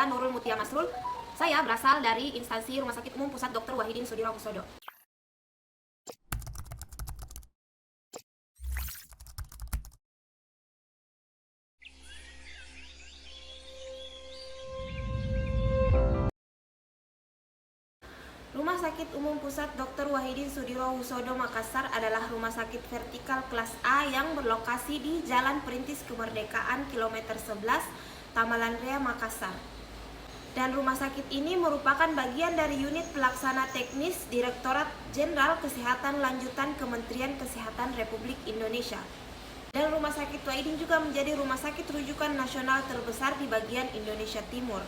Nurul Mutia Masrul. Saya berasal dari instansi Rumah Sakit Umum Pusat Dr. Wahidin Sudirohusodo. Rumah Sakit Umum Pusat Dr. Wahidin Sudirohusodo Makassar adalah rumah sakit vertikal kelas A yang berlokasi di Jalan Perintis Kemerdekaan kilometer 11, Tamalan Rea, Makassar. Dan rumah sakit ini merupakan bagian dari unit pelaksana teknis Direktorat Jenderal Kesehatan Lanjutan Kementerian Kesehatan Republik Indonesia. Dan rumah sakit Wahidin juga menjadi rumah sakit rujukan nasional terbesar di bagian Indonesia Timur.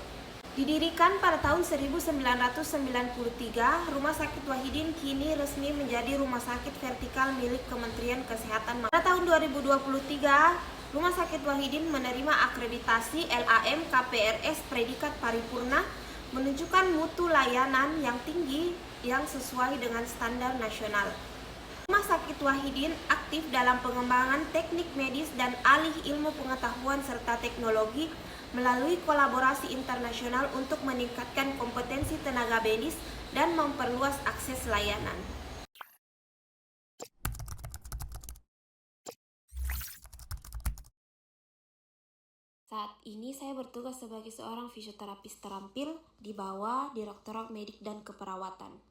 Didirikan pada tahun 1993, Rumah Sakit Wahidin kini resmi menjadi rumah sakit vertikal milik Kementerian Kesehatan. Pada tahun 2023, Rumah Sakit Wahidin menerima akreditasi LAM KPRS predikat paripurna, menunjukkan mutu layanan yang tinggi yang sesuai dengan standar nasional. Rumah Sakit Wahidin aktif dalam pengembangan teknik medis dan alih ilmu pengetahuan serta teknologi melalui kolaborasi internasional untuk meningkatkan kompetensi tenaga medis dan memperluas akses layanan. Saat ini saya bertugas sebagai seorang fisioterapis terampil di bawah Direktorat Medik dan Keperawatan.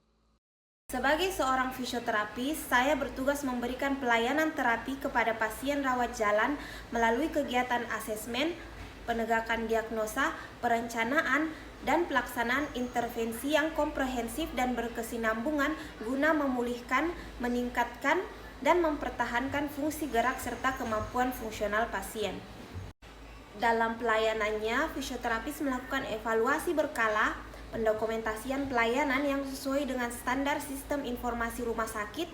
Sebagai seorang fisioterapis, saya bertugas memberikan pelayanan terapi kepada pasien rawat jalan melalui kegiatan asesmen, penegakan diagnosa, perencanaan, dan pelaksanaan intervensi yang komprehensif dan berkesinambungan guna memulihkan, meningkatkan, dan mempertahankan fungsi gerak serta kemampuan fungsional pasien. Dalam pelayanannya, fisioterapis melakukan evaluasi berkala, pendokumentasian pelayanan yang sesuai dengan standar sistem informasi rumah sakit,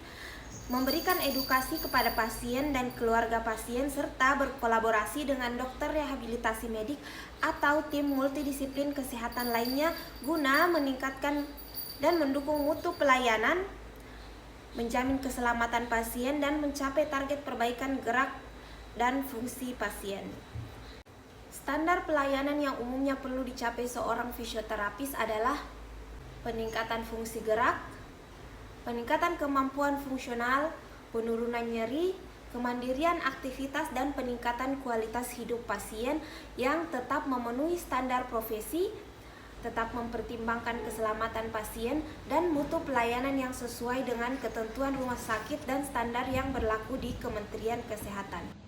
memberikan edukasi kepada pasien dan keluarga pasien, serta berkolaborasi dengan dokter rehabilitasi medik atau tim multidisiplin kesehatan lainnya guna meningkatkan dan mendukung mutu pelayanan, menjamin keselamatan pasien, dan mencapai target perbaikan gerak dan fungsi pasien. Standar pelayanan yang umumnya perlu dicapai seorang fisioterapis adalah peningkatan fungsi gerak, peningkatan kemampuan fungsional, penurunan nyeri, kemandirian aktivitas, dan peningkatan kualitas hidup pasien yang tetap memenuhi standar profesi, tetap mempertimbangkan keselamatan pasien, dan mutu pelayanan yang sesuai dengan ketentuan rumah sakit dan standar yang berlaku di Kementerian Kesehatan.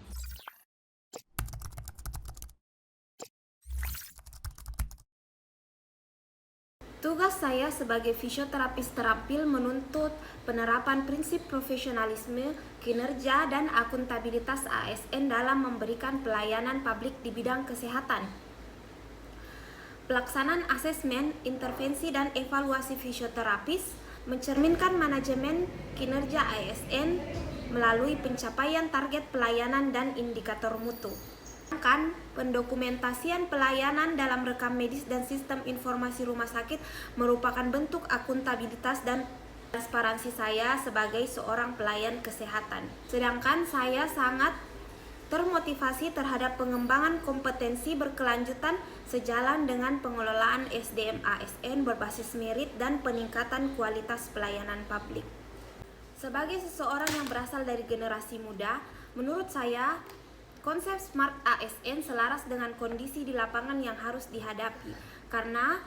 Tugas saya sebagai fisioterapis terampil menuntut penerapan prinsip profesionalisme, kinerja, dan akuntabilitas ASN dalam memberikan pelayanan publik di bidang kesehatan. Pelaksanaan asesmen, intervensi, dan evaluasi fisioterapis mencerminkan manajemen kinerja ASN melalui pencapaian target pelayanan dan indikator mutu. Pendokumentasian pelayanan dalam rekam medis dan sistem informasi rumah sakit merupakan bentuk akuntabilitas dan transparansi saya sebagai seorang pelayan kesehatan. Sedangkan saya sangat termotivasi terhadap pengembangan kompetensi berkelanjutan sejalan dengan pengelolaan SDM ASN berbasis merit dan peningkatan kualitas pelayanan publik. Sebagai seseorang yang berasal dari generasi muda, menurut saya konsep Smart ASN selaras dengan kondisi di lapangan yang harus dihadapi, karena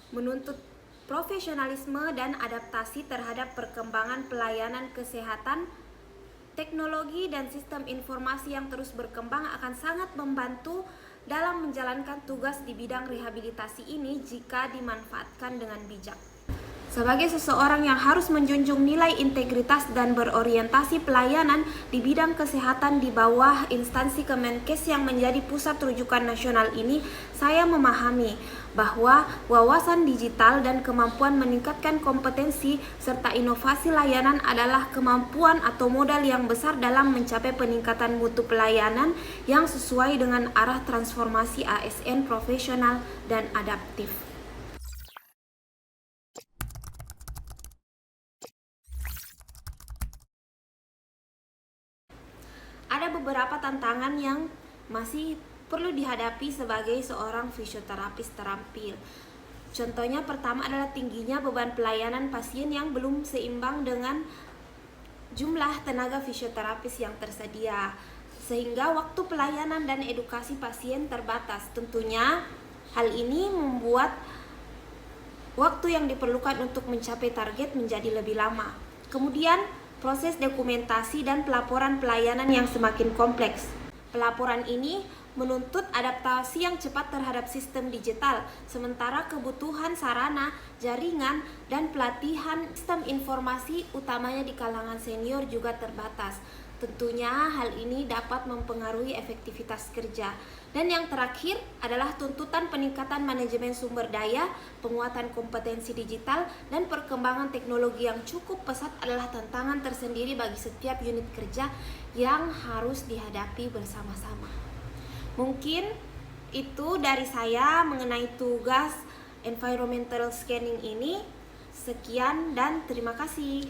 menuntut profesionalisme dan adaptasi terhadap perkembangan pelayanan kesehatan. Teknologi dan sistem informasi yang terus berkembang akan sangat membantu dalam menjalankan tugas di bidang rehabilitasi ini jika dimanfaatkan dengan bijak. Sebagai seseorang yang harus menjunjung nilai integritas dan berorientasi pelayanan di bidang kesehatan di bawah instansi Kemenkes yang menjadi pusat rujukan nasional ini, saya memahami bahwa wawasan digital dan kemampuan meningkatkan kompetensi serta inovasi layanan adalah kemampuan atau modal yang besar dalam mencapai peningkatan mutu pelayanan yang sesuai dengan arah transformasi ASN profesional dan adaptif. Ada beberapa tantangan yang masih perlu dihadapi sebagai seorang fisioterapis terampil. Contohnya pertama adalah tingginya beban pelayanan pasien yang belum seimbang dengan jumlah tenaga fisioterapis yang tersedia, sehingga waktu pelayanan dan edukasi pasien terbatas. Tentunya hal ini membuat waktu yang diperlukan untuk mencapai target menjadi lebih lama. Kemudian proses dokumentasi dan pelaporan pelayanan yang semakin kompleks. Pelaporan ini menuntut adaptasi yang cepat terhadap sistem digital, sementara kebutuhan sarana, jaringan, dan pelatihan sistem informasi utamanya di kalangan senior juga terbatas. Tentunya hal ini dapat mempengaruhi efektivitas kerja. Dan yang terakhir adalah tuntutan peningkatan manajemen sumber daya, penguatan kompetensi digital, dan perkembangan teknologi yang cukup pesat adalah tantangan tersendiri bagi setiap unit kerja yang harus dihadapi bersama-sama. Mungkin itu dari saya mengenai tugas environmental scanning ini. Sekian dan terima kasih.